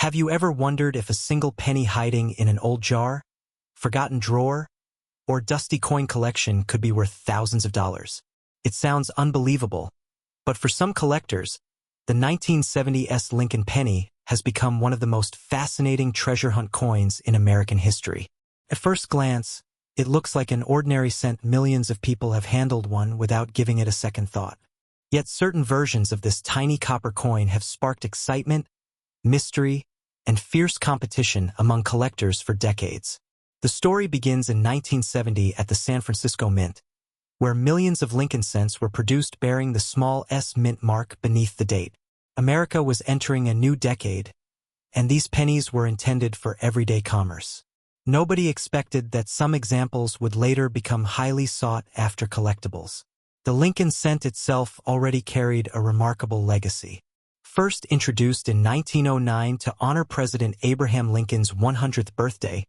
Have you ever wondered if a single penny hiding in an old jar, forgotten drawer, or dusty coin collection could be worth thousands of dollars? It sounds unbelievable, but for some collectors, the 1970s Lincoln penny has become one of the most fascinating treasure hunt coins in American history. At first glance, it looks like an ordinary cent. Millions of people have handled one without giving it a second thought. Yet certain versions of this tiny copper coin have sparked excitement, mystery, and fierce competition among collectors for decades. The story begins in 1970 at the San Francisco Mint, where millions of Lincoln cents were produced bearing the small S mint mark beneath the date. America was entering a new decade, and these pennies were intended for everyday commerce. Nobody expected that some examples would later become highly sought-after collectibles. The Lincoln cent itself already carried a remarkable legacy. First introduced in 1909 to honor President Abraham Lincoln's 100th birthday,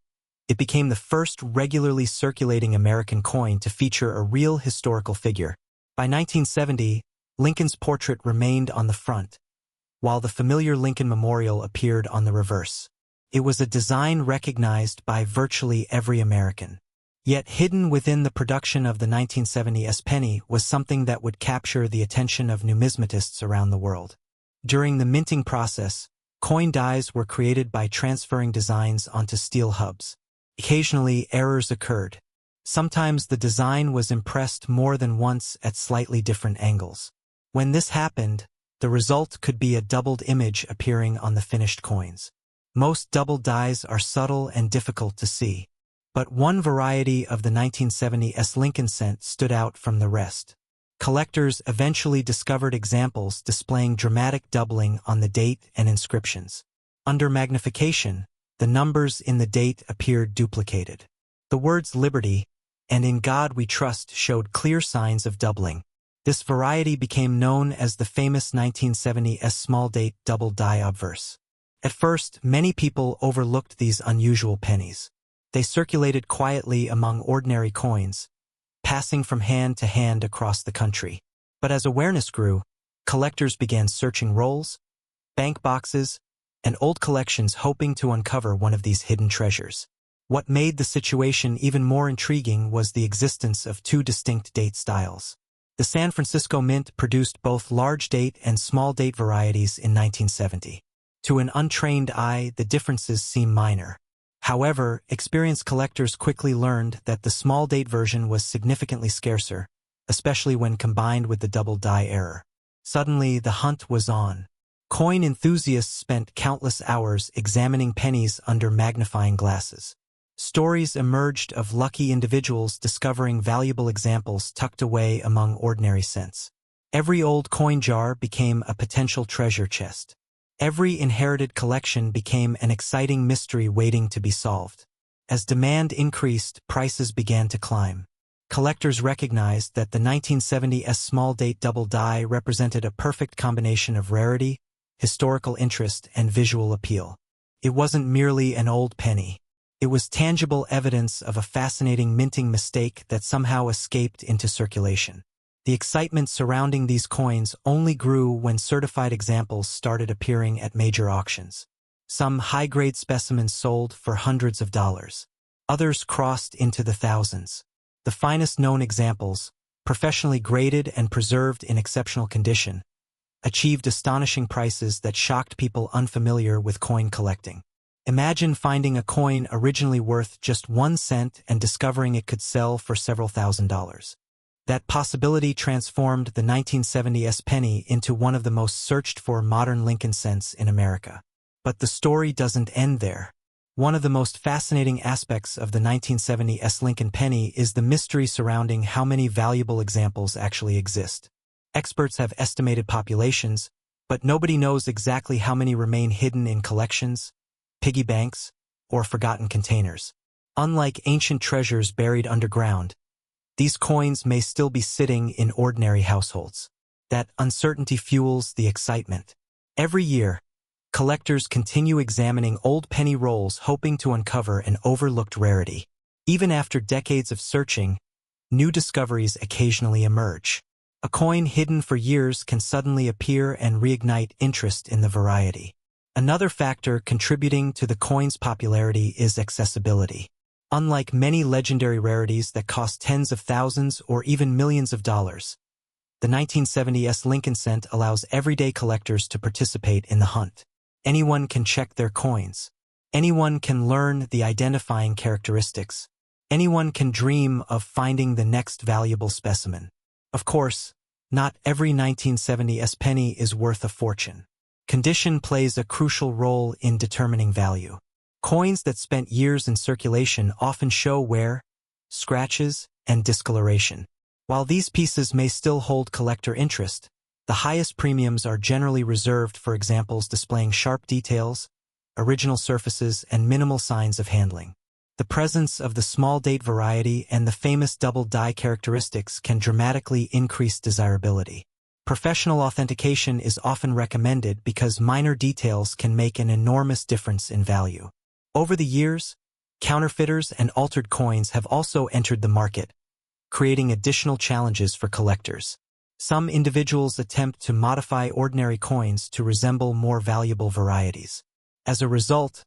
it became the first regularly circulating American coin to feature a real historical figure. By 1970, Lincoln's portrait remained on the front, while the familiar Lincoln Memorial appeared on the reverse. It was a design recognized by virtually every American. Yet hidden within the production of the 1970s penny was something that would capture the attention of numismatists around the world. During the minting process, coin dies were created by transferring designs onto steel hubs. Occasionally, errors occurred. Sometimes the design was impressed more than once at slightly different angles. When this happened, the result could be a doubled image appearing on the finished coins. Most double dies are subtle and difficult to see, but one variety of the 1970s Lincoln cent stood out from the rest. Collectors eventually discovered examples displaying dramatic doubling on the date and inscriptions. Under magnification, the numbers in the date appeared duplicated. The words "Liberty" and "In God We Trust" showed clear signs of doubling. This variety became known as the famous 1970s small date double die obverse. At first, many people overlooked these unusual pennies. They circulated quietly among ordinary coins, passing from hand to hand across the country. But as awareness grew, collectors began searching rolls, bank boxes, and old collections hoping to uncover one of these hidden treasures. What made the situation even more intriguing was the existence of two distinct date styles. The San Francisco Mint produced both large date and small date varieties in 1970. To an untrained eye, the differences seem minor. However, experienced collectors quickly learned that the small date version was significantly scarcer, especially when combined with the double die error. Suddenly, the hunt was on. Coin enthusiasts spent countless hours examining pennies under magnifying glasses. Stories emerged of lucky individuals discovering valuable examples tucked away among ordinary cents. Every old coin jar became a potential treasure chest. Every inherited collection became an exciting mystery waiting to be solved. As demand increased, prices began to climb. Collectors recognized that the 1970s small date double die represented a perfect combination of rarity, historical interest, and visual appeal. It wasn't merely an old penny. It was tangible evidence of a fascinating minting mistake that somehow escaped into circulation. The excitement surrounding these coins only grew when certified examples started appearing at major auctions. Some high-grade specimens sold for hundreds of dollars. Others crossed into the thousands. The finest known examples, professionally graded and preserved in exceptional condition, achieved astonishing prices that shocked people unfamiliar with coin collecting. Imagine finding a coin originally worth just 1 cent and discovering it could sell for several $1,000s. That possibility transformed the 1970s penny into one of the most searched-for modern Lincoln cents in America. But the story doesn't end there. One of the most fascinating aspects of the 1970s Lincoln penny is the mystery surrounding how many valuable examples actually exist. Experts have estimated populations, but nobody knows exactly how many remain hidden in collections, piggy banks, or forgotten containers. Unlike ancient treasures buried underground, these coins may still be sitting in ordinary households. That uncertainty fuels the excitement. Every year, collectors continue examining old penny rolls hoping to uncover an overlooked rarity. Even after decades of searching, new discoveries occasionally emerge. A coin hidden for years can suddenly appear and reignite interest in the variety. Another factor contributing to the coin's popularity is accessibility. Unlike many legendary rarities that cost tens of thousands or even millions of dollars, the 1970s Lincoln cent allows everyday collectors to participate in the hunt. Anyone can check their coins. Anyone can learn the identifying characteristics. Anyone can dream of finding the next valuable specimen. Of course, not every 1970s penny is worth a fortune. Condition plays a crucial role in determining value. Coins that spent years in circulation often show wear, scratches, and discoloration. While these pieces may still hold collector interest, the highest premiums are generally reserved for examples displaying sharp details, original surfaces, and minimal signs of handling. The presence of the small date variety and the famous double die characteristics can dramatically increase desirability. Professional authentication is often recommended because minor details can make an enormous difference in value. Over the years, counterfeiters and altered coins have also entered the market, creating additional challenges for collectors. Some individuals attempt to modify ordinary coins to resemble more valuable varieties. As a result,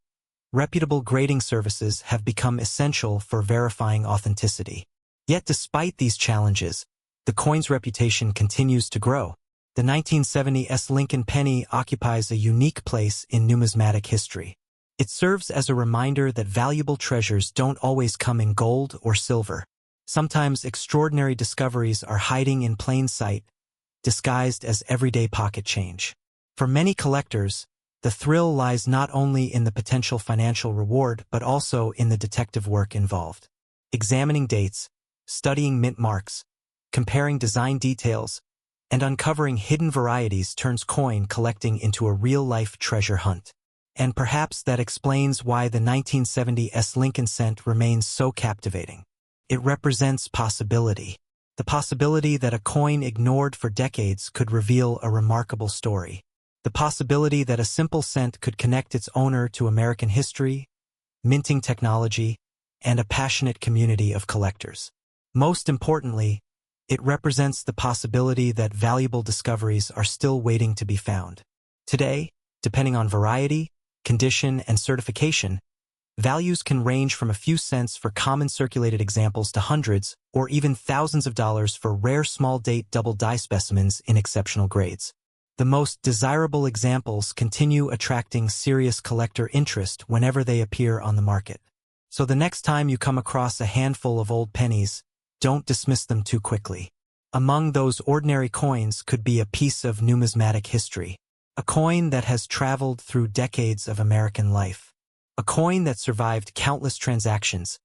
reputable grading services have become essential for verifying authenticity. Yet despite these challenges, the coin's reputation continues to grow. The 1970s Lincoln penny occupies a unique place in numismatic history. It serves as a reminder that valuable treasures don't always come in gold or silver. Sometimes extraordinary discoveries are hiding in plain sight, disguised as everyday pocket change. For many collectors, the thrill lies not only in the potential financial reward but also in the detective work involved. Examining dates, studying mint marks, comparing design details, and uncovering hidden varieties turns coin collecting into a real-life treasure hunt. And perhaps that explains why the 1970s Lincoln cent remains so captivating. It represents possibility. The possibility that a coin ignored for decades could reveal a remarkable story. The possibility that a simple cent could connect its owner to American history, minting technology, and a passionate community of collectors. Most importantly, it represents the possibility that valuable discoveries are still waiting to be found. Today, depending on variety, condition, and certification, values can range from a few cents for common circulated examples to hundreds or even thousands of dollars for rare small-date double-die specimens in exceptional grades. The most desirable examples continue attracting serious collector interest whenever they appear on the market. So the next time you come across a handful of old pennies, don't dismiss them too quickly. Among those ordinary coins could be a piece of numismatic history, a coin that has traveled through decades of American life, a coin that survived countless transactions,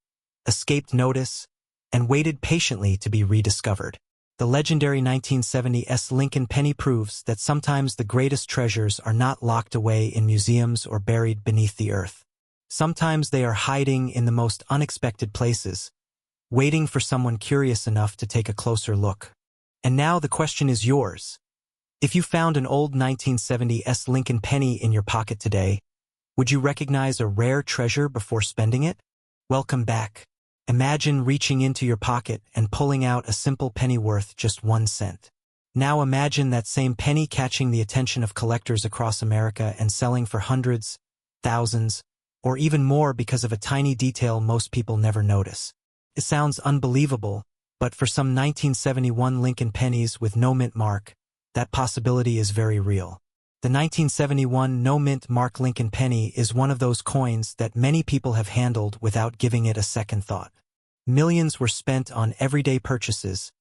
escaped notice, and waited patiently to be rediscovered. The legendary 1970s Lincoln penny proves that sometimes the greatest treasures are not locked away in museums or buried beneath the earth. Sometimes they are hiding in the most unexpected places, waiting for someone curious enough to take a closer look. And now the question is yours. If you found an old 1970s Lincoln penny in your pocket today, would you recognize a rare treasure before spending it? Welcome back. Imagine reaching into your pocket and pulling out a simple penny worth just 1 cent. Now imagine that same penny catching the attention of collectors across America and selling for hundreds, thousands, or even more because of a tiny detail most people never notice. It sounds unbelievable, but for some 1971 Lincoln pennies with no mint mark, that possibility is very real. The 1971 no mint mark Lincoln penny is one of those coins that many people have handled without giving it a second thought. Millions were spent on everyday purchases,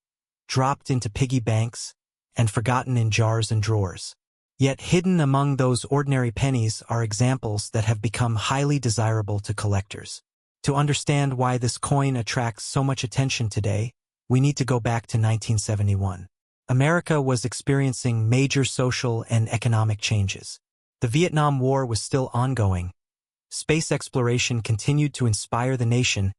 dropped into piggy banks, and forgotten in jars and drawers. Yet hidden among those ordinary pennies are examples that have become highly desirable to collectors. To understand why this coin attracts so much attention today, we need to go back to 1971. America was experiencing major social and economic changes. The Vietnam War was still ongoing. Space exploration continued to inspire the nation,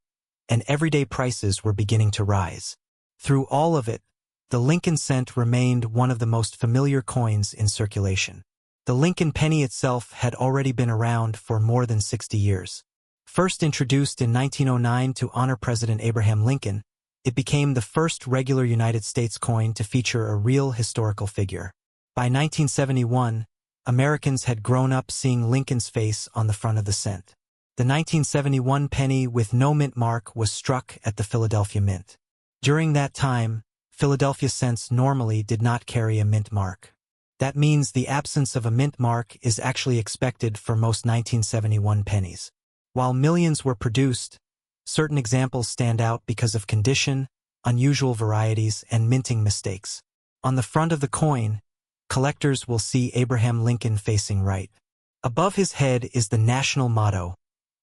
and everyday prices were beginning to rise. Through all of it, the Lincoln cent remained one of the most familiar coins in circulation. The Lincoln penny itself had already been around for more than 60 years. First introduced in 1909 to honor President Abraham Lincoln, it became the first regular United States coin to feature a real historical figure. By 1971, Americans had grown up seeing Lincoln's face on the front of the cent. The 1971 penny with no mint mark was struck at the Philadelphia Mint. During that time, Philadelphia cents normally did not carry a mint mark. That means the absence of a mint mark is actually expected for most 1971 pennies. While millions were produced, certain examples stand out because of condition, unusual varieties, and minting mistakes. On the front of the coin, collectors will see Abraham Lincoln facing right. Above his head is the national motto,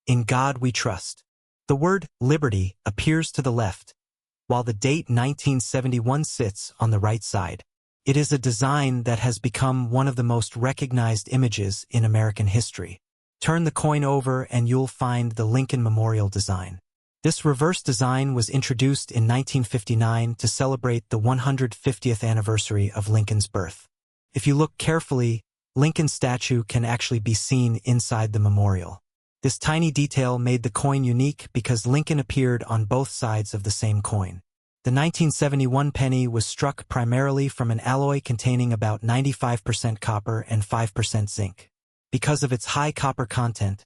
"In God We Trust." The word liberty appears to the left, while the date 1971 sits on the right side. It is a design that has become one of the most recognized images in American history. Turn the coin over and you'll find the Lincoln Memorial design. This reverse design was introduced in 1959 to celebrate the 150th anniversary of Lincoln's birth. If you look carefully, Lincoln's statue can actually be seen inside the memorial. This tiny detail made the coin unique because Lincoln appeared on both sides of the same coin. The 1971 penny was struck primarily from an alloy containing about 95% copper and 5% zinc. Because of its high copper content,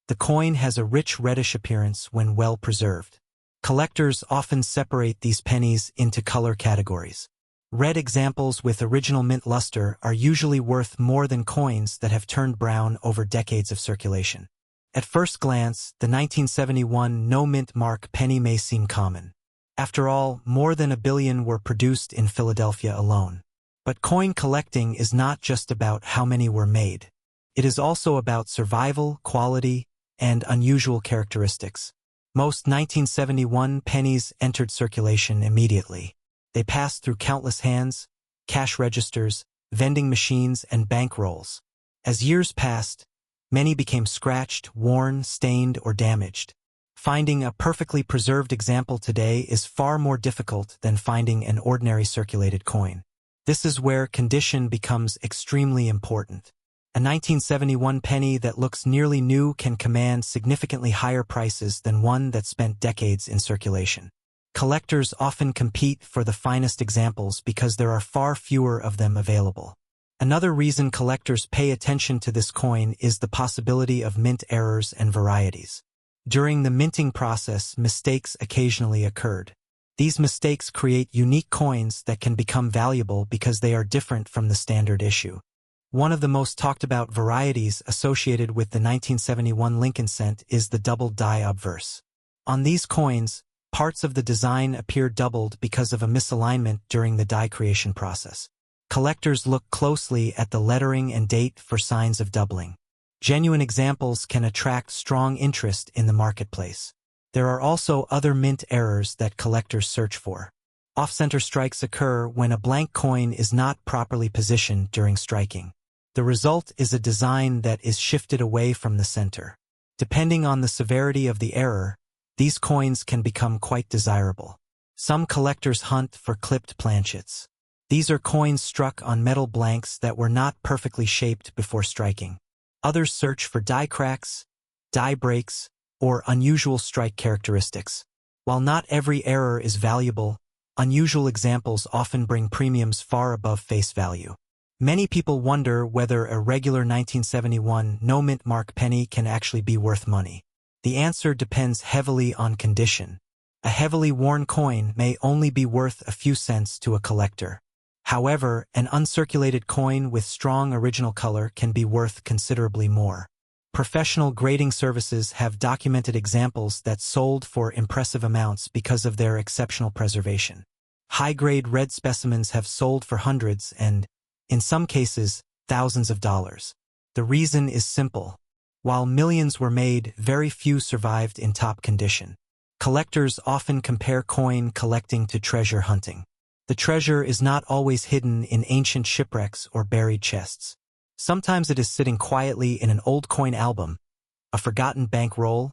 the coin has a rich reddish appearance when well preserved. Collectors often separate these pennies into color categories. Red examples with original mint luster are usually worth more than coins that have turned brown over decades of circulation. At first glance, the 1971 no mint mark penny may seem common. After all, more than 1 billion were produced in Philadelphia alone. But coin collecting is not just about how many were made. It is also about survival, quality, and unusual characteristics. Most 1971 pennies entered circulation immediately. They passed through countless hands, cash registers, vending machines, and bank rolls. As years passed, many became scratched, worn, stained, or damaged. Finding a perfectly preserved example today is far more difficult than finding an ordinary circulated coin. This is where condition becomes extremely important. A 1971 penny that looks nearly new can command significantly higher prices than one that spent decades in circulation. Collectors often compete for the finest examples because there are far fewer of them available. Another reason collectors pay attention to this coin is the possibility of mint errors and varieties. During the minting process, mistakes occasionally occurred. These mistakes create unique coins that can become valuable because they are different from the standard issue. One of the most talked about varieties associated with the 1971 Lincoln cent is the doubled die obverse. On these coins, parts of the design appear doubled because of a misalignment during the die creation process. Collectors look closely at the lettering and date for signs of doubling. Genuine examples can attract strong interest in the marketplace. There are also other mint errors that collectors search for. Off-center strikes occur when a blank coin is not properly positioned during striking. The result is a design that is shifted away from the center. Depending on the severity of the error, these coins can become quite desirable. Some collectors hunt for clipped planchets. These are coins struck on metal blanks that were not perfectly shaped before striking. Others search for die cracks, die breaks, or unusual strike characteristics. While not every error is valuable, unusual examples often bring premiums far above face value. Many people wonder whether a regular 1971 no mint mark penny can actually be worth money. The answer depends heavily on condition. A heavily worn coin may only be worth a few cents to a collector. However, an uncirculated coin with strong original color can be worth considerably more. Professional grading services have documented examples that sold for impressive amounts because of their exceptional preservation. High-grade red specimens have sold for hundreds and, in some cases, thousands of dollars. The reason is simple. While millions were made, very few survived in top condition. Collectors often compare coin collecting to treasure hunting. The treasure is not always hidden in ancient shipwrecks or buried chests. Sometimes it is sitting quietly in an old coin album, a forgotten bank roll,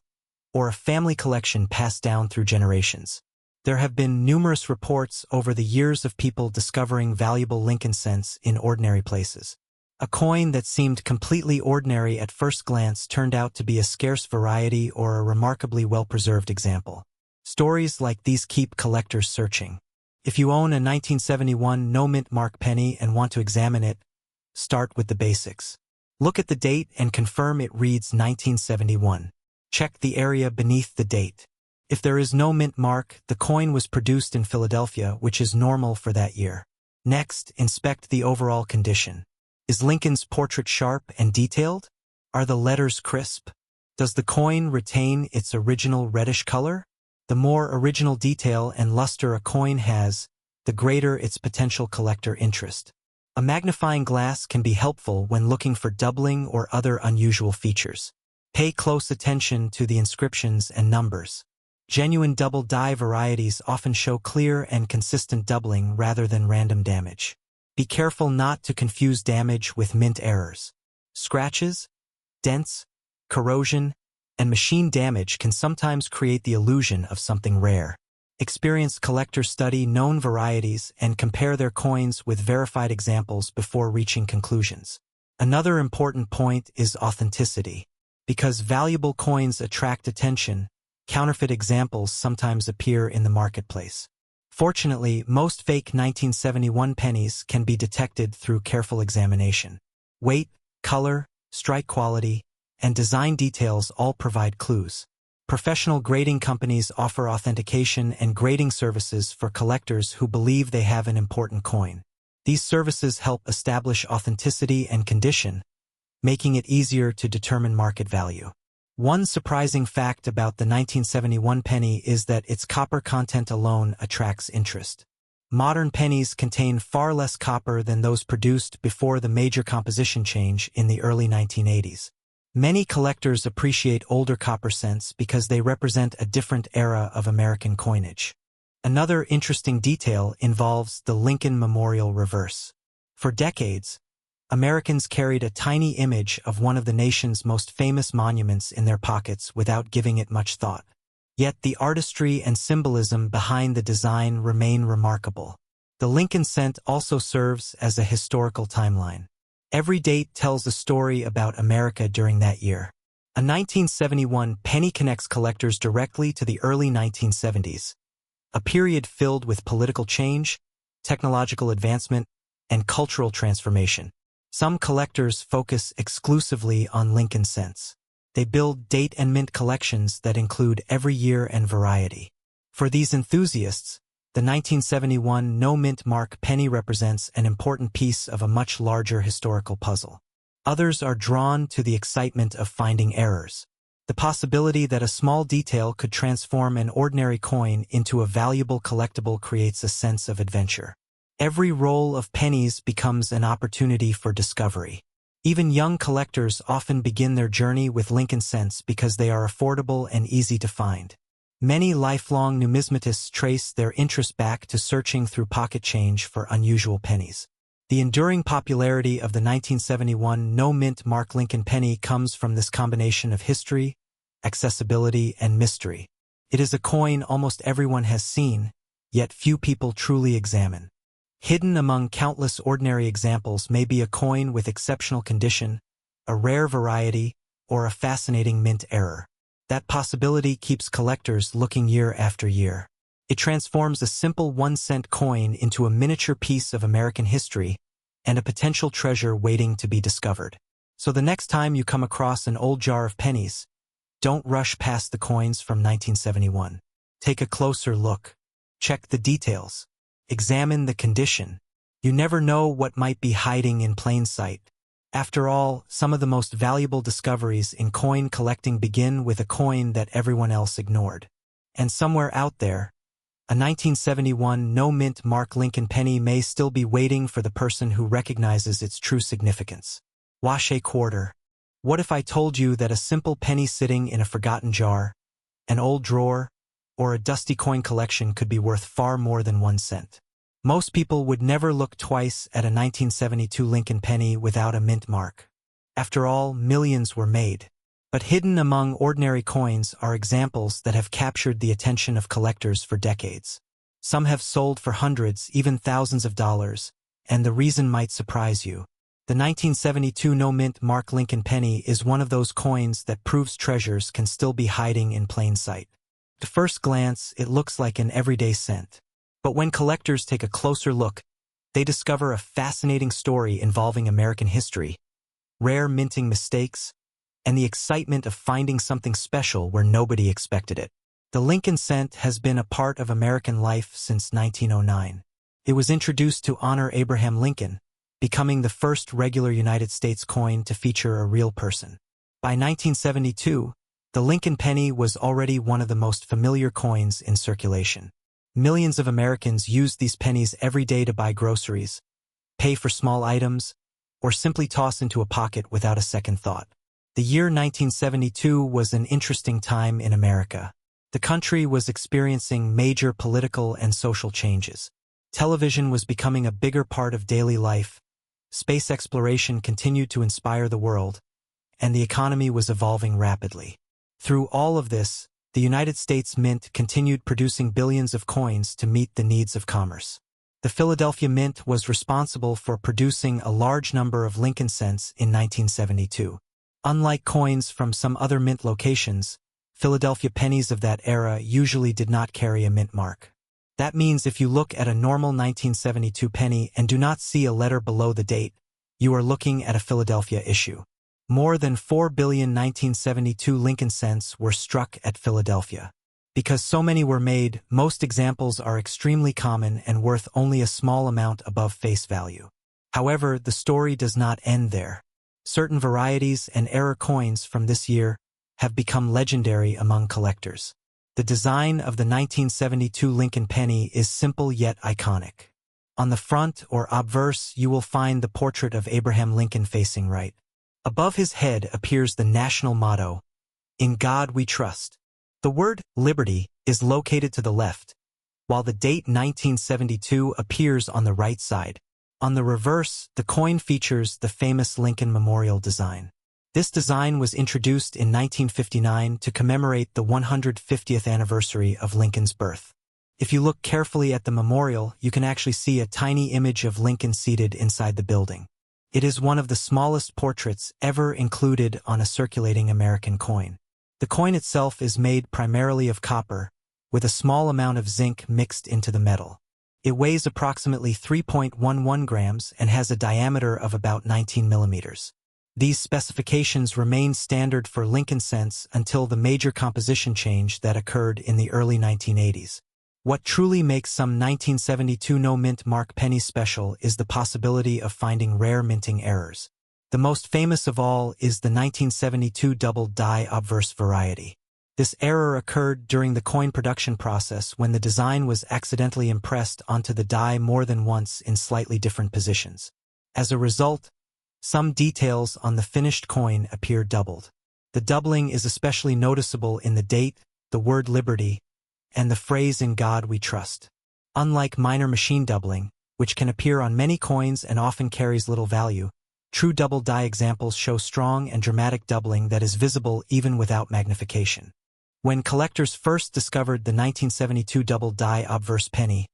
or a family collection passed down through generations. There have been numerous reports over the years of people discovering valuable Lincoln cents in ordinary places. A coin that seemed completely ordinary at first glance turned out to be a scarce variety or a remarkably well-preserved example. Stories like these keep collectors searching. If you own a 1971 no mint mark penny and want to examine it, start with the basics. Look at the date and confirm it reads 1971. Check the area beneath the date. If there is no mint mark, the coin was produced in Philadelphia, which is normal for that year. Next, inspect the overall condition. Is Lincoln's portrait sharp and detailed? Are the letters crisp? Does the coin retain its original reddish color? The more original detail and luster a coin has, the greater its potential collector interest. A magnifying glass can be helpful when looking for doubling or other unusual features. Pay close attention to the inscriptions and numbers. Genuine double die varieties often show clear and consistent doubling rather than random damage. Be careful not to confuse damage with mint errors. Scratches, dents, corrosion, and machine damage can sometimes create the illusion of something rare. Experienced collectors study known varieties and compare their coins with verified examples before reaching conclusions. Another important point is authenticity. Because valuable coins attract attention, counterfeit examples sometimes appear in the marketplace. Fortunately, most fake 1971 pennies can be detected through careful examination. Weight, color, strike quality, and design details all provide clues. Professional grading companies offer authentication and grading services for collectors who believe they have an important coin. These services help establish authenticity and condition, making it easier to determine market value. One surprising fact about the 1971 penny is that its copper content alone attracts interest. Modern pennies contain far less copper than those produced before the major composition change in the early 1980s. Many collectors appreciate older copper cents because they represent a different era of American coinage. Another interesting detail involves the Lincoln Memorial reverse. For decades, Americans carried a tiny image of one of the nation's most famous monuments in their pockets without giving it much thought. Yet the artistry and symbolism behind the design remain remarkable. The Lincoln cent also serves as a historical timeline. Every date tells a story about America during that year. A 1971 penny connects collectors directly to the early 1970s, a period filled with political change, technological advancement, and cultural transformation. Some collectors focus exclusively on Lincoln cents. They build date and mint collections that include every year and variety. For these enthusiasts, the 1971 no-mint mark penny represents an important piece of a much larger historical puzzle. Others are drawn to the excitement of finding errors. The possibility that a small detail could transform an ordinary coin into a valuable collectible creates a sense of adventure. Every roll of pennies becomes an opportunity for discovery. Even young collectors often begin their journey with Lincoln cents because they are affordable and easy to find. Many lifelong numismatists trace their interest back to searching through pocket change for unusual pennies. The enduring popularity of the 1971 no-mint mark Lincoln penny comes from this combination of history, accessibility, and mystery. It is a coin almost everyone has seen, yet few people truly examine. Hidden among countless ordinary examples may be a coin with exceptional condition, a rare variety, or a fascinating mint error. That possibility keeps collectors looking year after year. It transforms a simple 1-cent coin into a miniature piece of American history and a potential treasure waiting to be discovered. So the next time you come across an old jar of pennies, don't rush past the coins from 1971. Take a closer look. Check the details. Examine the condition. You never know what might be hiding in plain sight. After all, some of the most valuable discoveries in coin collecting begin with a coin that everyone else ignored. And somewhere out there, a 1971 no-mint mark Lincoln penny may still be waiting for the person who recognizes its true significance. Wash a quarter. What if I told you that a simple penny sitting in a forgotten jar, an old drawer, or a dusty coin collection could be worth far more than 1 cent? Most people would never look twice at a 1972 Lincoln penny without a mint mark. After all, millions were made. But hidden among ordinary coins are examples that have captured the attention of collectors for decades. Some have sold for hundreds, even thousands of dollars, and the reason might surprise you. The 1972 no-mint mark Lincoln penny is one of those coins that proves treasures can still be hiding in plain sight. At first glance, it looks like an everyday cent. But when collectors take a closer look, they discover a fascinating story involving American history, rare minting mistakes, and the excitement of finding something special where nobody expected it. The Lincoln cent has been a part of American life since 1909. It was introduced to honor Abraham Lincoln, becoming the first regular United States coin to feature a real person. By 1972, the Lincoln penny was already one of the most familiar coins in circulation. Millions of Americans used these pennies every day to buy groceries, pay for small items, or simply toss into a pocket without a second thought. The year 1972 was an interesting time in America. The country was experiencing major political and social changes. Television was becoming a bigger part of daily life, space exploration continued to inspire the world, and the economy was evolving rapidly. Through all of this, the United States Mint continued producing billions of coins to meet the needs of commerce. The Philadelphia Mint was responsible for producing a large number of Lincoln cents in 1972. Unlike coins from some other mint locations, Philadelphia pennies of that era usually did not carry a mint mark. That means if you look at a normal 1972 penny and do not see a letter below the date, you are looking at a Philadelphia issue. More than 4 billion 1972 Lincoln cents were struck at Philadelphia. Because so many were made, most examples are extremely common and worth only a small amount above face value. However, the story does not end there. Certain varieties and error coins from this year have become legendary among collectors. The design of the 1972 Lincoln penny is simple yet iconic. On the front or obverse, you will find the portrait of Abraham Lincoln facing right. Above his head appears the national motto, "In God We Trust." The word liberty is located to the left, while the date 1972 appears on the right side. On the reverse, the coin features the famous Lincoln Memorial design. This design was introduced in 1959 to commemorate the 150th anniversary of Lincoln's birth. If you look carefully at the memorial, you can actually see a tiny image of Lincoln seated inside the building. It is one of the smallest portraits ever included on a circulating American coin. The coin itself is made primarily of copper, with a small amount of zinc mixed into the metal. It weighs approximately 3.11 grams and has a diameter of about 19 millimeters. These specifications remained standard for Lincoln cents until the major composition change that occurred in the early 1980s. What truly makes some 1972 no-mint mark pennies special is the possibility of finding rare minting errors. The most famous of all is the 1972 double die obverse variety. This error occurred during the coin production process when the design was accidentally impressed onto the die more than once in slightly different positions. As a result, some details on the finished coin appear doubled. The doubling is especially noticeable in the date, the word liberty, and the phrase "In God We Trust." Unlike minor machine doubling, which can appear on many coins and often carries little value, true double die examples show strong and dramatic doubling that is visible even without magnification. When collectors first discovered the 1972 double die obverse penny,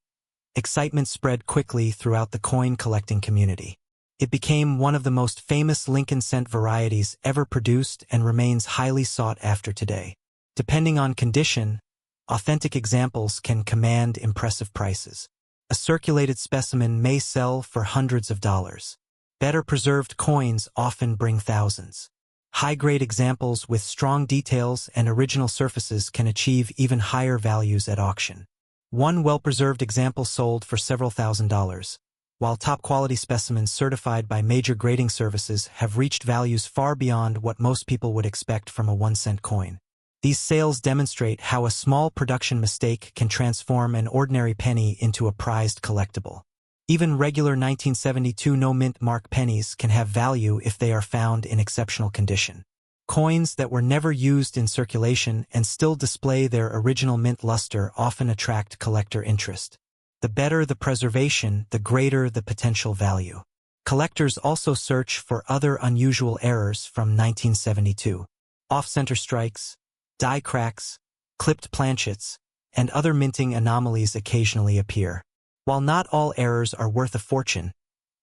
excitement spread quickly throughout the coin collecting community. It became one of the most famous Lincoln cent varieties ever produced and remains highly sought after today. Depending on condition, authentic examples can command impressive prices. A circulated specimen may sell for hundreds of dollars. Better preserved coins often bring thousands. High-grade examples with strong details and original surfaces can achieve even higher values at auction. One well-preserved example sold for several $1,000s, while top-quality specimens certified by major grading services have reached values far beyond what most people would expect from a 1-cent coin. These sales demonstrate how a small production mistake can transform an ordinary penny into a prized collectible. Even regular 1972 no-mint mark pennies can have value if they are found in exceptional condition. Coins that were never used in circulation and still display their original mint luster often attract collector interest. The better the preservation, the greater the potential value. Collectors also search for other unusual errors from 1972. Off-center strikes, die cracks, clipped planchets, and other minting anomalies occasionally appear. While not all errors are worth a fortune,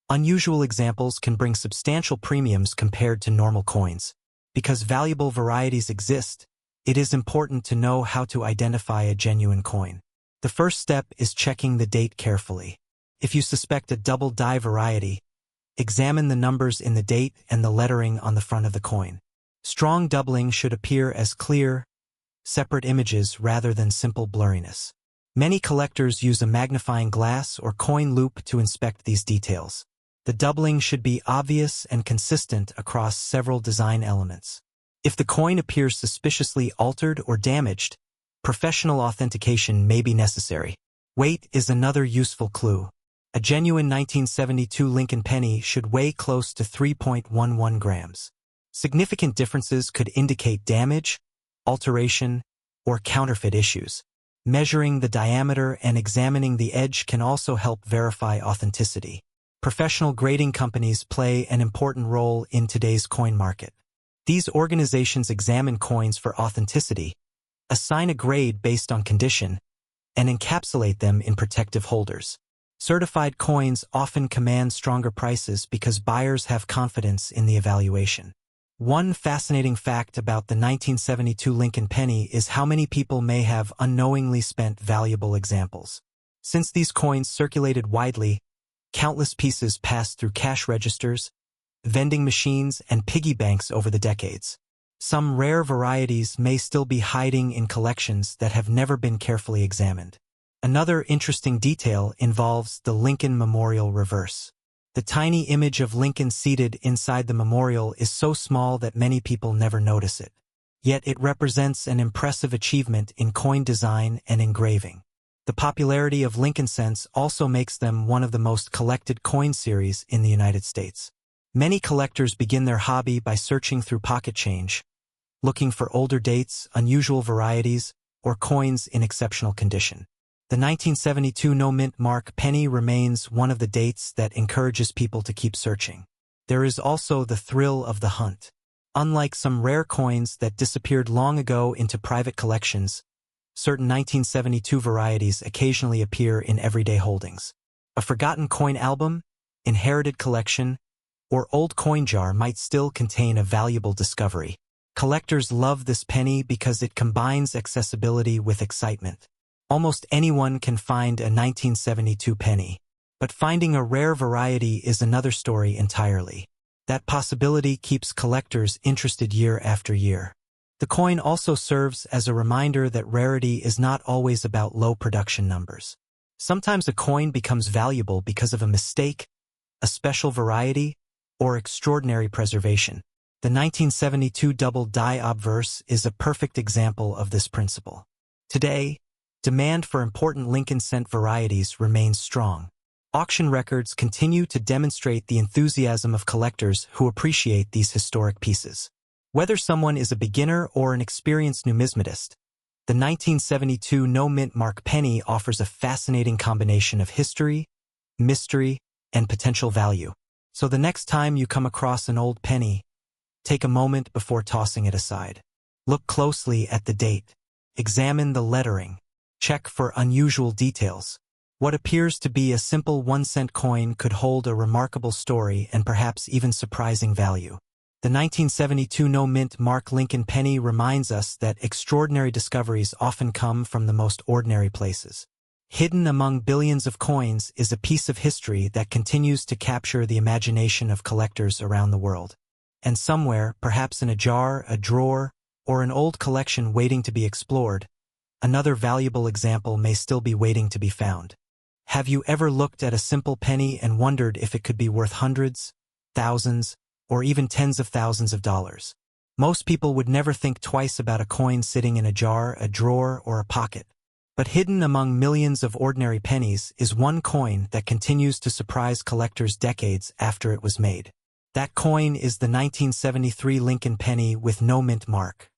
unusual examples can bring substantial premiums compared to normal coins. Because valuable varieties exist, it is important to know how to identify a genuine coin. The first step is checking the date carefully. If you suspect a double die variety, Examine the numbers in the date and the lettering on the front of the coin. Strong doubling should appear as clear, separate images rather than simple blurriness. Many collectors use a magnifying glass or coin loupe to inspect these details. The doubling should be obvious and consistent across several design elements. If the coin appears suspiciously altered or damaged, professional authentication may be necessary. Weight is another useful clue. A genuine 1972 Lincoln penny should weigh close to 3.11 grams. Significant differences could indicate damage, alteration, or counterfeit issues. Measuring the diameter and examining the edge can also help verify authenticity. Professional grading companies play an important role in today's coin market. These organizations examine coins for authenticity, assign a grade based on condition, and encapsulate them in protective holders. Certified coins often command stronger prices because buyers have confidence in the evaluation. One fascinating fact about the 1972 Lincoln penny is how many people may have unknowingly spent valuable examples. Since these coins circulated widely, countless pieces passed through cash registers, vending machines, and piggy banks over the decades. Some rare varieties may still be hiding in collections that have never been carefully examined. Another interesting detail involves the Lincoln Memorial reverse. The tiny image of Lincoln seated inside the memorial is so small that many people never notice it. Yet it represents an impressive achievement in coin design and engraving. The popularity of Lincoln cents also makes them one of the most collected coin series in the United States. Many collectors begin their hobby by searching through pocket change, looking for older dates, unusual varieties, or coins in exceptional condition. The 1972 no-mint mark penny remains one of the dates that encourages people to keep searching. There is also the thrill of the hunt. Unlike some rare coins that disappeared long ago into private collections, certain 1972 varieties occasionally appear in everyday holdings. A forgotten coin album, inherited collection, or old coin jar might still contain a valuable discovery. Collectors love this penny because it combines accessibility with excitement. Almost anyone can find a 1972 penny, but finding a rare variety is another story entirely. That possibility keeps collectors interested year after year. The coin also serves as a reminder that rarity is not always about low production numbers. Sometimes a coin becomes valuable because of a mistake, a special variety, or extraordinary preservation. The 1972 double die obverse is a perfect example of this principle. Today, demand for important Lincoln cent varieties remains strong. Auction records continue to demonstrate the enthusiasm of collectors who appreciate these historic pieces. Whether someone is a beginner or an experienced numismatist, the 1972 no-mint mark penny offers a fascinating combination of history, mystery, and potential value. So the next time you come across an old penny, take a moment before tossing it aside. Look closely at the date. Examine the lettering. Check for unusual details. What appears to be a simple 1-cent coin could hold a remarkable story and perhaps even surprising value. The 1972 no-mint mark Lincoln penny reminds us that extraordinary discoveries often come from the most ordinary places. Hidden among billions of coins is a piece of history that continues to capture the imagination of collectors around the world. And somewhere, perhaps in a jar, a drawer, or an old collection waiting to be explored, another valuable example may still be waiting to be found. Have you ever looked at a simple penny and wondered if it could be worth hundreds, thousands, or even tens of thousands of dollars? Most people would never think twice about a coin sitting in a jar, a drawer, or a pocket. But hidden among millions of ordinary pennies is one coin that continues to surprise collectors decades after it was made. That coin is the 1973 Lincoln penny with no mint mark.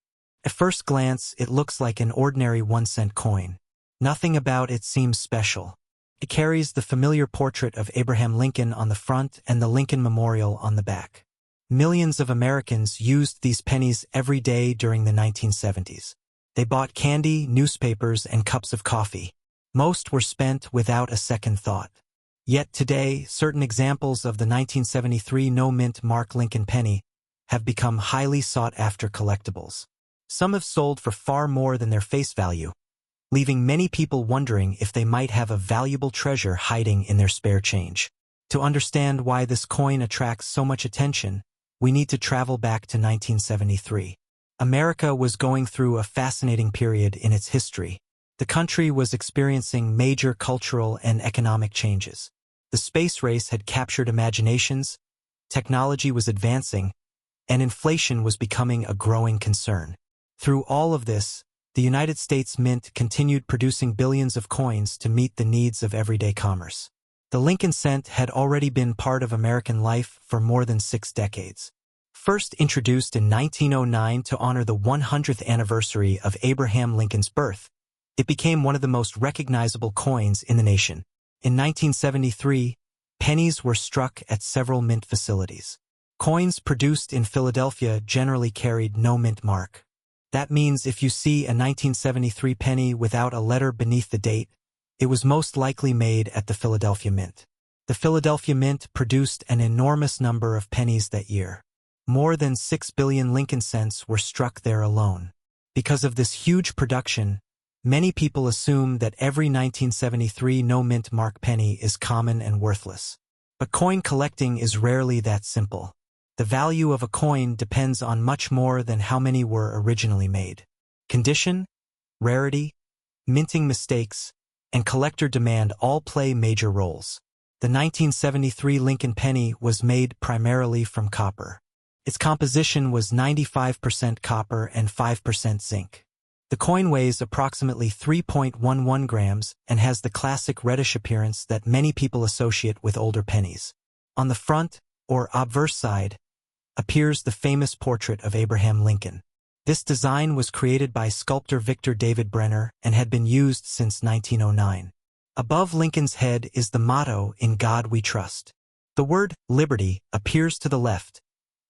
At first glance, it looks like an ordinary 1-cent coin. Nothing about it seems special. It carries the familiar portrait of Abraham Lincoln on the front and the Lincoln Memorial on the back. Millions of Americans used these pennies every day during the 1970s. They bought candy, newspapers, and cups of coffee. Most were spent without a second thought. Yet today, certain examples of the 1973 no-mint mark Lincoln penny have become highly sought-after collectibles. Some have sold for far more than their face value, leaving many people wondering if they might have a valuable treasure hiding in their spare change. To understand why this coin attracts so much attention, we need to travel back to 1973. America was going through a fascinating period in its history. The country was experiencing major cultural and economic changes. The space race had captured imaginations, technology was advancing, and inflation was becoming a growing concern. Through all of this, the United States Mint continued producing billions of coins to meet the needs of everyday commerce. The Lincoln cent had already been part of American life for more than 6 decades. First introduced in 1909 to honor the 100th anniversary of Abraham Lincoln's birth, it became one of the most recognizable coins in the nation. In 1973, pennies were struck at several mint facilities. Coins produced in Philadelphia generally carried no mint mark. That means if you see a 1973 penny without a letter beneath the date, it was most likely made at the Philadelphia Mint. The Philadelphia Mint produced an enormous number of pennies that year. More than 6 billion Lincoln cents were struck there alone. Because of this huge production, many people assume that every 1973 no-mint mark penny is common and worthless. But coin collecting is rarely that simple. The value of a coin depends on much more than how many were originally made. Condition, rarity, minting mistakes, and collector demand all play major roles. The 1973 Lincoln penny was made primarily from copper. Its composition was 95% copper and 5% zinc. The coin weighs approximately 3.11 grams and has the classic reddish appearance that many people associate with older pennies. On the front, or obverse side, appears the famous portrait of Abraham Lincoln. This design was created by sculptor Victor David Brenner and had been used since 1909. Above Lincoln's head is the motto, "In God We Trust." The word liberty appears to the left,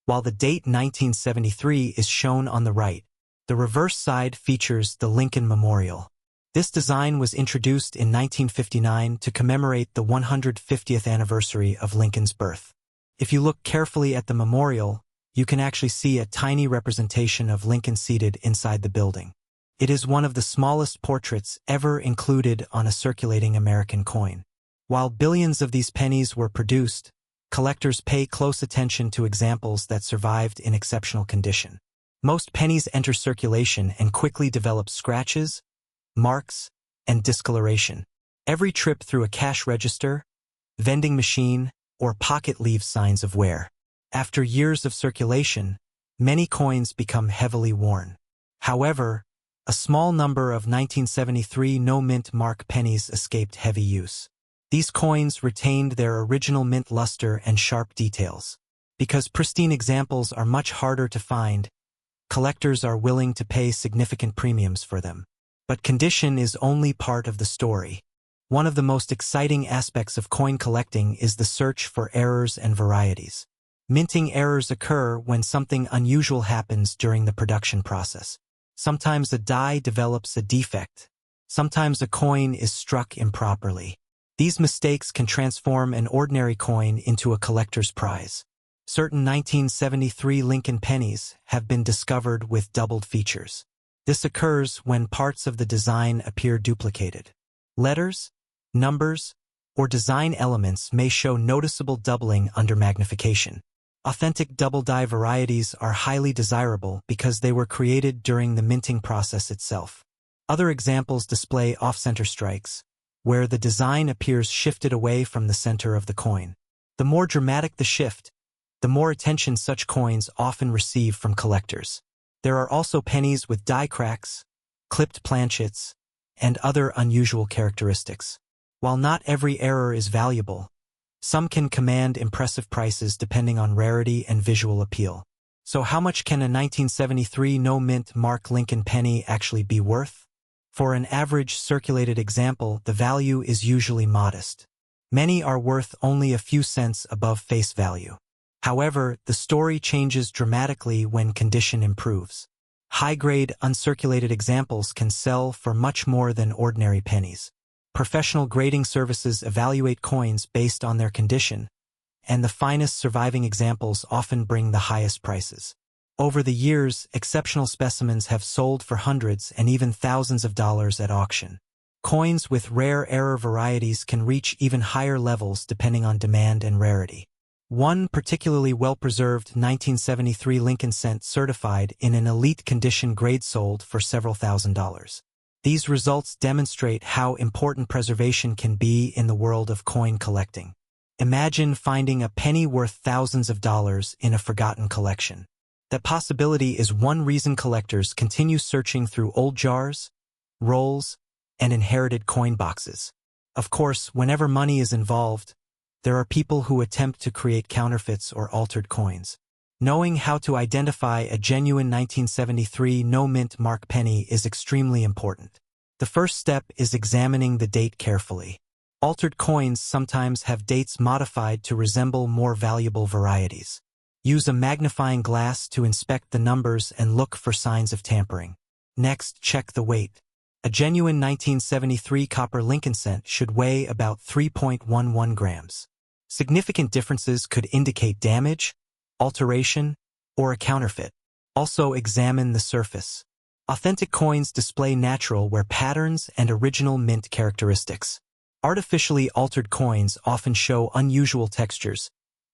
while the date 1973 is shown on the right. The reverse side features the Lincoln Memorial. This design was introduced in 1959 to commemorate the 150th anniversary of Lincoln's birth. If you look carefully at the memorial, you can actually see a tiny representation of Lincoln seated inside the building. It is one of the smallest portraits ever included on a circulating American coin. While billions of these pennies were produced, collectors pay close attention to examples that survived in exceptional condition. Most pennies enter circulation and quickly develop scratches, marks, and discoloration. Every trip through a cash register, vending machine, or pocket leaves signs of wear. After years of circulation, many coins become heavily worn. However, a small number of 1973 no-mint mark pennies escaped heavy use. These coins retained their original mint luster and sharp details. Because pristine examples are much harder to find, collectors are willing to pay significant premiums for them. But condition is only part of the story. One of the most exciting aspects of coin collecting is the search for errors and varieties. Minting errors occur when something unusual happens during the production process. Sometimes a die develops a defect. Sometimes a coin is struck improperly. These mistakes can transform an ordinary coin into a collector's prize. Certain 1973 Lincoln pennies have been discovered with doubled features. This occurs when parts of the design appear duplicated. Letters, numbers, or design elements may show noticeable doubling under magnification. Authentic double-die varieties are highly desirable because they were created during the minting process itself. Other examples display off-center strikes, where the design appears shifted away from the center of the coin. The more dramatic the shift, the more attention such coins often receive from collectors. There are also pennies with die cracks, clipped planchets, and other unusual characteristics. While not every error is valuable, some can command impressive prices depending on rarity and visual appeal. So how much can a 1973 no-mint mark Lincoln penny actually be worth? For an average circulated example, the value is usually modest. Many are worth only a few cents above face value. However, the story changes dramatically when condition improves. High-grade, uncirculated examples can sell for much more than ordinary pennies. Professional grading services evaluate coins based on their condition, and the finest surviving examples often bring the highest prices. Over the years, exceptional specimens have sold for hundreds and even thousands of dollars at auction. Coins with rare error varieties can reach even higher levels depending on demand and rarity. One particularly well-preserved 1973 Lincoln cent certified in an elite condition grade sold for several $1,000s. These results demonstrate how important preservation can be in the world of coin collecting. Imagine finding a penny worth thousands of dollars in a forgotten collection. That possibility is one reason collectors continue searching through old jars, rolls, and inherited coin boxes. Of course, whenever money is involved, there are people who attempt to create counterfeits or altered coins. Knowing how to identify a genuine 1973 no-mint mark penny is extremely important. The first step is examining the date carefully. Altered coins sometimes have dates modified to resemble more valuable varieties. Use a magnifying glass to inspect the numbers and look for signs of tampering. Next, check the weight. A genuine 1973 copper Lincoln cent should weigh about 3.11 grams. Significant differences could indicate damage, alteration, or a counterfeit. Also examine the surface. Authentic coins display natural wear patterns and original mint characteristics. Artificially altered coins often show unusual textures,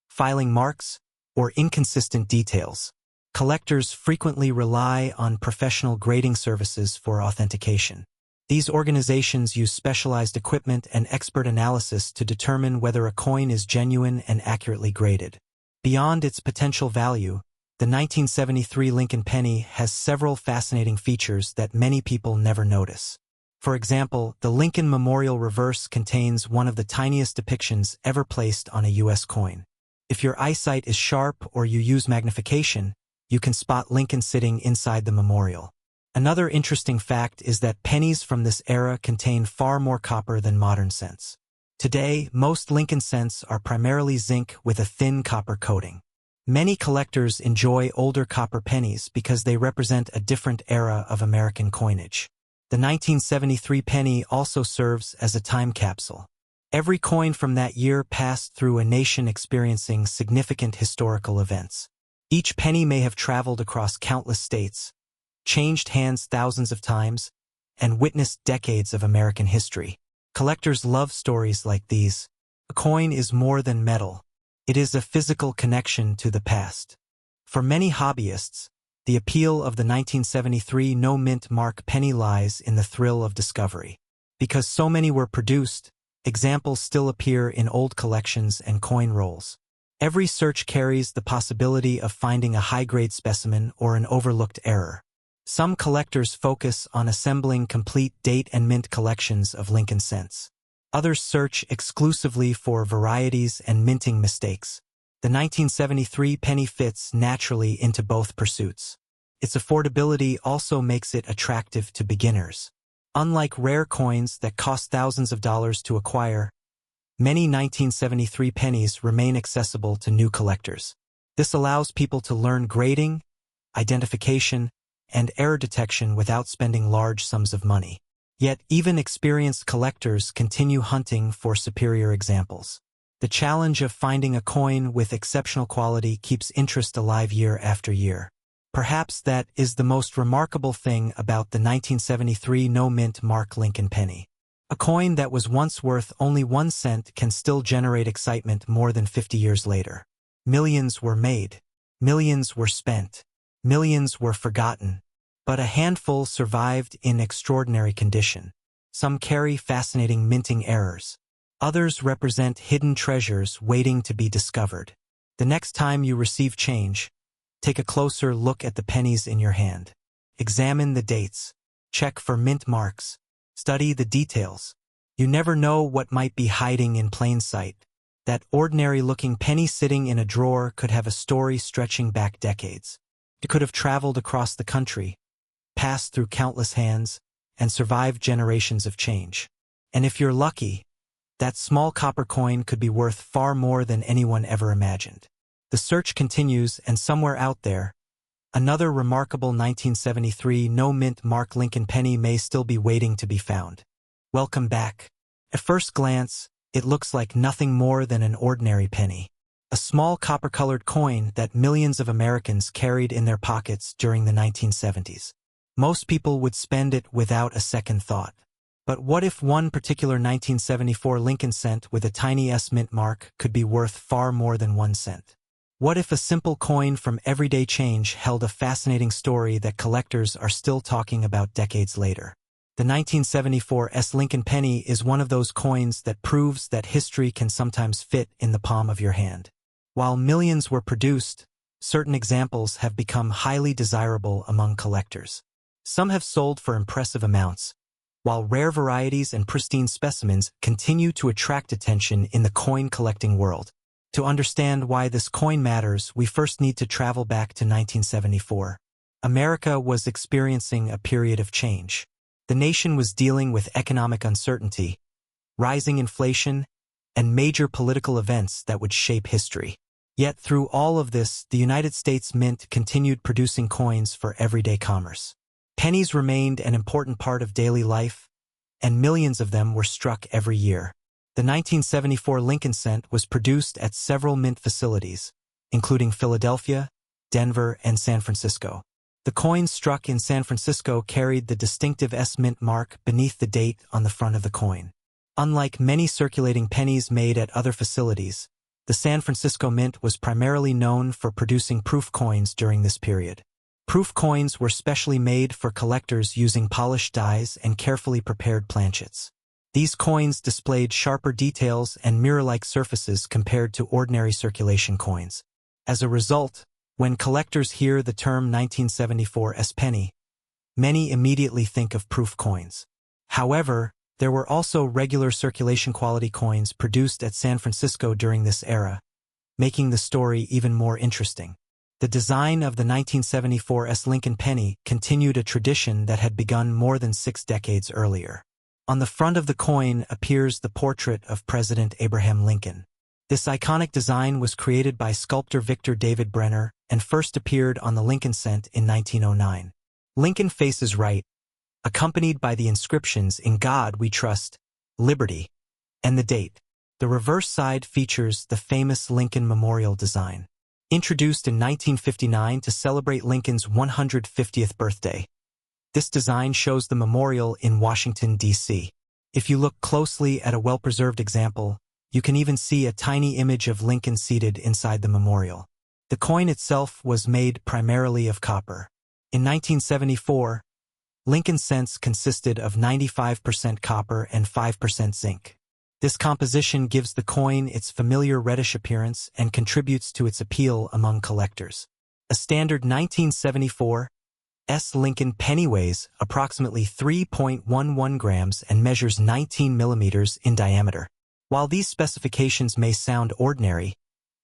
filing marks, or inconsistent details. Collectors frequently rely on professional grading services for authentication. These organizations use specialized equipment and expert analysis to determine whether a coin is genuine and accurately graded. Beyond its potential value, the 1973 Lincoln penny has several fascinating features that many people never notice. For example, the Lincoln Memorial reverse contains one of the tiniest depictions ever placed on a U.S. coin. If your eyesight is sharp or you use magnification, you can spot Lincoln sitting inside the memorial. Another interesting fact is that pennies from this era contain far more copper than modern cents. Today, most Lincoln cents are primarily zinc with a thin copper coating. Many collectors enjoy older copper pennies because they represent a different era of American coinage. The 1973 penny also serves as a time capsule. Every coin from that year passed through a nation experiencing significant historical events. Each penny may have traveled across countless states, changed hands thousands of times, and witnessed decades of American history. Collectors love stories like these. A coin is more than metal. It is a physical connection to the past. For many hobbyists, the appeal of the 1973 no-mint mark penny lies in the thrill of discovery. Because so many were produced, examples still appear in old collections and coin rolls. Every search carries the possibility of finding a high-grade specimen or an overlooked error. Some collectors focus on assembling complete date and mint collections of Lincoln cents. Others search exclusively for varieties and minting mistakes. The 1973 penny fits naturally into both pursuits. Its affordability also makes it attractive to beginners. Unlike rare coins that cost thousands of dollars to acquire, many 1973 pennies remain accessible to new collectors. This allows people to learn grading, identification, and error detection without spending large sums of money. Yet, even experienced collectors continue hunting for superior examples. The challenge of finding a coin with exceptional quality keeps interest alive year after year. Perhaps that is the most remarkable thing about the 1973 no-mint mark Lincoln penny. A coin that was once worth only 1 cent can still generate excitement more than 50 years later. Millions were made. Millions were spent. Millions were forgotten. But a handful survived in extraordinary condition. Some carry fascinating minting errors. Others represent hidden treasures waiting to be discovered. The next time you receive change, take a closer look at the pennies in your hand. Examine the dates. Check for mint marks. Study the details. You never know what might be hiding in plain sight. That ordinary-looking penny sitting in a drawer could have a story stretching back decades. It could have traveled across the country, passed through countless hands, and survived generations of change. And if you're lucky, that small copper coin could be worth far more than anyone ever imagined. The search continues, and somewhere out there, another remarkable 1973 no-mint mark Lincoln penny may still be waiting to be found. Welcome back. At first glance, it looks like nothing more than an ordinary penny. A small copper-colored coin that millions of Americans carried in their pockets during the 1970s. Most people would spend it without a second thought. But what if one particular 1974 Lincoln cent with a tiny S mint mark could be worth far more than 1 cent? What if a simple coin from everyday change held a fascinating story that collectors are still talking about decades later? The 1974 Lincoln penny is one of those coins that proves that history can sometimes fit in the palm of your hand. While millions were produced, certain examples have become highly desirable among collectors. Some have sold for impressive amounts, while rare varieties and pristine specimens continue to attract attention in the coin collecting world. To understand why this coin matters, we first need to travel back to 1974. America was experiencing a period of change. The nation was dealing with economic uncertainty, rising inflation, and major political events that would shape history. Yet through all of this, the United States Mint continued producing coins for everyday commerce. Pennies remained an important part of daily life, and millions of them were struck every year. The 1974 Lincoln cent was produced at several mint facilities, including Philadelphia, Denver, and San Francisco. The coins struck in San Francisco carried the distinctive S mint mark beneath the date on the front of the coin. Unlike many circulating pennies made at other facilities, the San Francisco Mint was primarily known for producing proof coins during this period. Proof coins were specially made for collectors using polished dies and carefully prepared planchets. These coins displayed sharper details and mirror-like surfaces compared to ordinary circulation coins. As a result, when collectors hear the term 1974 penny, many immediately think of proof coins. However, there were also regular circulation quality coins produced at San Francisco during this era, making the story even more interesting. The design of the 1974 Lincoln penny continued a tradition that had begun more than 6 decades earlier. On the front of the coin appears the portrait of President Abraham Lincoln. This iconic design was created by sculptor Victor David Brenner and first appeared on the Lincoln cent in 1909. Lincoln faces right, accompanied by the inscriptions "In God We Trust," "Liberty," and the date. The reverse side features the famous Lincoln Memorial design, introduced in 1959 to celebrate Lincoln's 150th birthday. This design shows the memorial in Washington, D.C. If you look closely at a well-preserved example, you can even see a tiny image of Lincoln seated inside the memorial. The coin itself was made primarily of copper. In 1974, Lincoln cents consisted of 95% copper and 5% zinc. This composition gives the coin its familiar reddish appearance and contributes to its appeal among collectors. A standard 1974 Lincoln penny weighs approximately 3.11 grams and measures 19 millimeters in diameter. While these specifications may sound ordinary,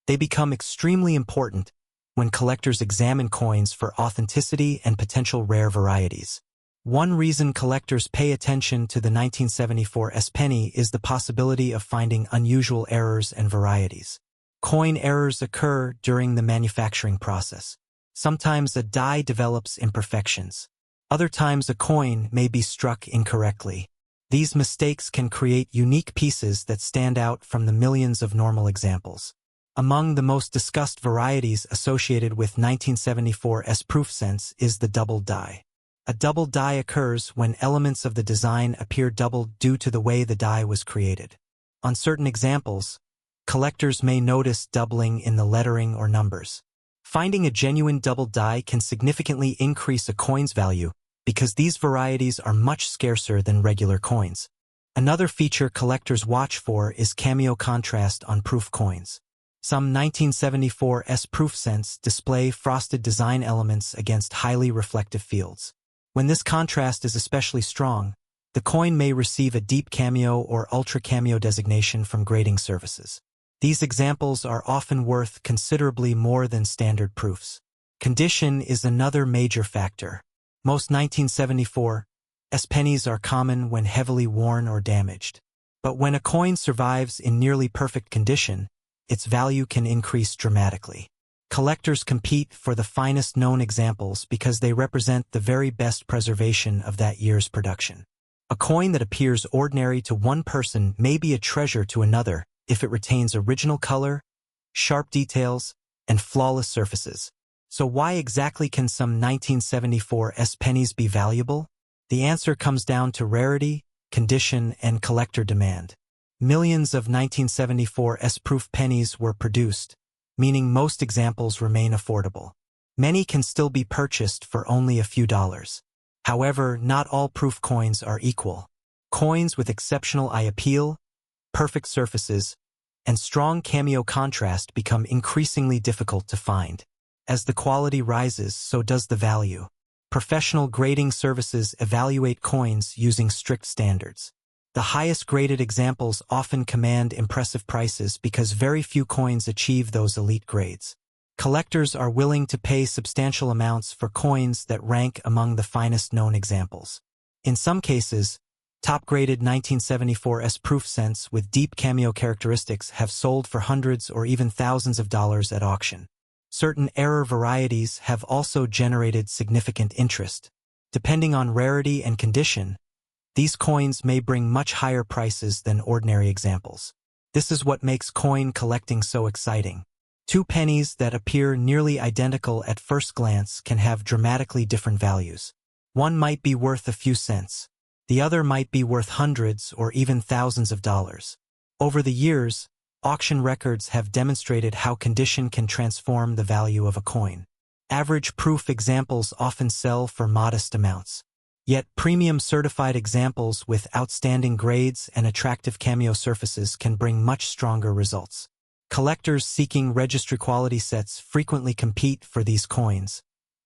they become extremely important when collectors examine coins for authenticity and potential rare varieties. One reason collectors pay attention to the 1974 penny is the possibility of finding unusual errors and varieties. Coin errors occur during the manufacturing process. Sometimes a die develops imperfections. Other times a coin may be struck incorrectly. These mistakes can create unique pieces that stand out from the millions of normal examples. Among the most discussed varieties associated with 1974 proof cents is the double die. A double die occurs when elements of the design appear doubled due to the way the die was created. On certain examples, collectors may notice doubling in the lettering or numbers. Finding a genuine double die can significantly increase a coin's value because these varieties are much scarcer than regular coins. Another feature collectors watch for is cameo contrast on proof coins. Some 1974 proof cents display frosted design elements against highly reflective fields. When this contrast is especially strong, the coin may receive a deep cameo or ultra cameo designation from grading services. These examples are often worth considerably more than standard proofs. Condition is another major factor. Most 1974 pennies are common when heavily worn or damaged. But when a coin survives in nearly perfect condition, its value can increase dramatically. Collectors compete for the finest known examples because they represent the very best preservation of that year's production. A coin that appears ordinary to one person may be a treasure to another if it retains original color, sharp details, and flawless surfaces. So why exactly can some 1974 pennies be valuable? The answer comes down to rarity, condition, and collector demand. Millions of 1974 S-proof pennies were produced, meaning most examples remain affordable. Many can still be purchased for only a few dollars. However, not all proof coins are equal. Coins with exceptional eye appeal, perfect surfaces, and strong cameo contrast become increasingly difficult to find. As the quality rises, so does the value. Professional grading services evaluate coins using strict standards. The highest graded examples often command impressive prices because very few coins achieve those elite grades. Collectors are willing to pay substantial amounts for coins that rank among the finest known examples. In some cases, top-graded 1974 S-proof cents with deep cameo characteristics have sold for hundreds or even thousands of dollars at auction. Certain error varieties have also generated significant interest. Depending on rarity and condition, these coins may bring much higher prices than ordinary examples. This is what makes coin collecting so exciting. Two pennies that appear nearly identical at first glance can have dramatically different values. One might be worth a few cents. The other might be worth hundreds or even thousands of dollars. Over the years, auction records have demonstrated how condition can transform the value of a coin. Average proof examples often sell for modest amounts. Yet premium certified examples with outstanding grades and attractive cameo surfaces can bring much stronger results. Collectors seeking registry quality sets frequently compete for these coins,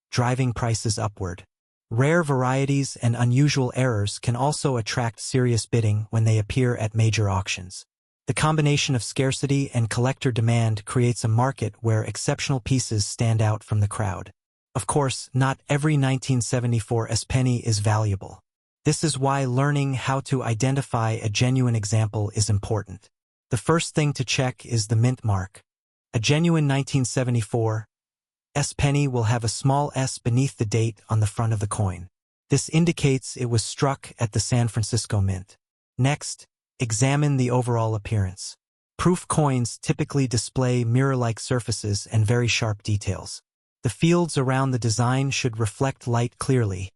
driving prices upward. Rare varieties and unusual errors can also attract serious bidding when they appear at major auctions. The combination of scarcity and collector demand creates a market where exceptional pieces stand out from the crowd. Of course, not every 1974 S-penny is valuable. This is why learning how to identify a genuine example is important. The first thing to check is the mint mark. A genuine 1974 S-penny will have a small S beneath the date on the front of the coin. This indicates it was struck at the San Francisco Mint. Next, examine the overall appearance. Proof coins typically display mirror-like surfaces and very sharp details. The fields around the design should reflect light clearly,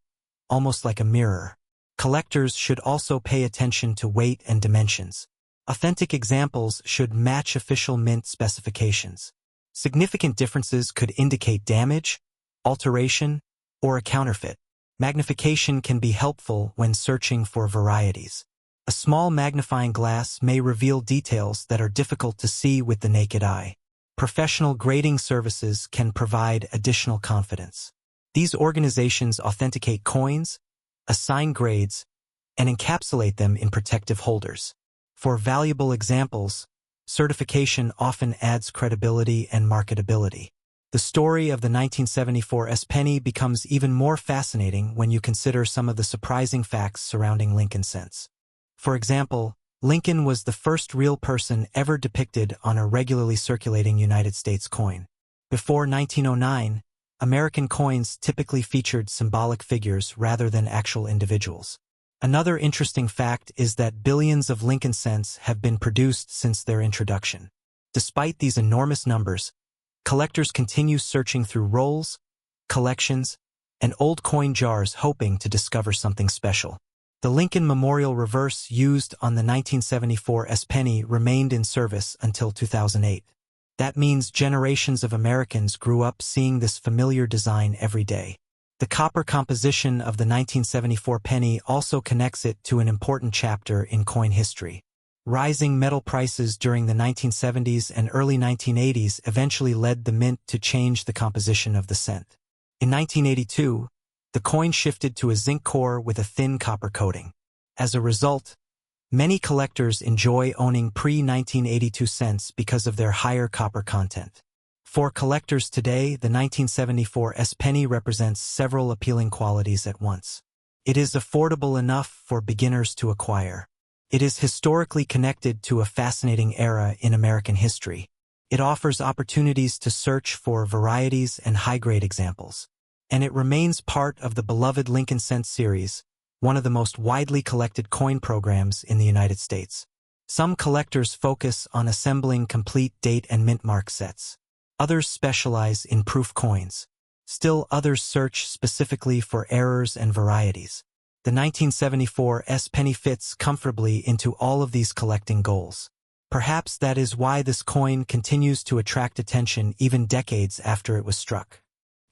almost like a mirror. Collectors should also pay attention to weight and dimensions. Authentic examples should match official mint specifications. Significant differences could indicate damage, alteration, or a counterfeit. Magnification can be helpful when searching for varieties. A small magnifying glass may reveal details that are difficult to see with the naked eye. Professional grading services can provide additional confidence. These organizations authenticate coins, assign grades, and encapsulate them in protective holders. For valuable examples, certification often adds credibility and marketability. The story of the 1974 S-penny becomes even more fascinating when you consider some of the surprising facts surrounding Lincoln cents. For example, Lincoln was the first real person ever depicted on a regularly circulating United States coin. Before 1909, American coins typically featured symbolic figures rather than actual individuals. Another interesting fact is that billions of Lincoln cents have been produced since their introduction. Despite these enormous numbers, collectors continue searching through rolls, collections, and old coin jars hoping to discover something special. The Lincoln Memorial reverse used on the 1974 S-penny remained in service until 2008. That means generations of Americans grew up seeing this familiar design every day. The copper composition of the 1974 penny also connects it to an important chapter in coin history. Rising metal prices during the 1970s and early 1980s eventually led the mint to change the composition of the cent. In 1982, the coin shifted to a zinc core with a thin copper coating. As a result, many collectors enjoy owning pre-1982 cents because of their higher copper content. For collectors today, the 1974 S-penny represents several appealing qualities at once. It is affordable enough for beginners to acquire. It is historically connected to a fascinating era in American history. It offers opportunities to search for varieties and high-grade examples. And it remains part of the beloved Lincoln Cent series, one of the most widely collected coin programs in the United States. Some collectors focus on assembling complete date and mint mark sets. Others specialize in proof coins. Still others search specifically for errors and varieties. The 1974 penny fits comfortably into all of these collecting goals. Perhaps that is why this coin continues to attract attention even decades after it was struck.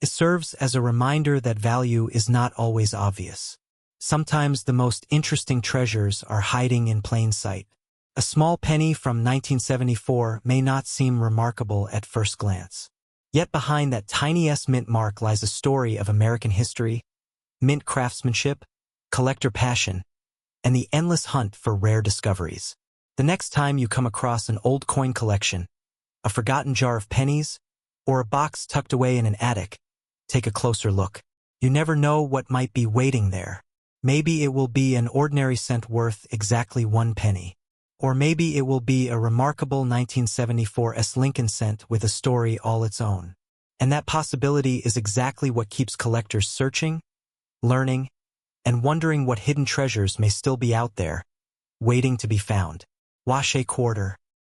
It serves as a reminder that value is not always obvious. Sometimes the most interesting treasures are hiding in plain sight. A small penny from 1974 may not seem remarkable at first glance. Yet behind that tiny mint mark lies a story of American history, mint craftsmanship, collector passion, and the endless hunt for rare discoveries. The next time you come across an old coin collection, a forgotten jar of pennies, or a box tucked away in an attic, take a closer look. You never know what might be waiting there. Maybe it will be an ordinary cent worth exactly 1 penny. Or maybe it will be a remarkable 1974 Lincoln cent with a story all its own. And that possibility is exactly what keeps collectors searching, learning, and wondering what hidden treasures may still be out there, waiting to be found. Wash a quarter.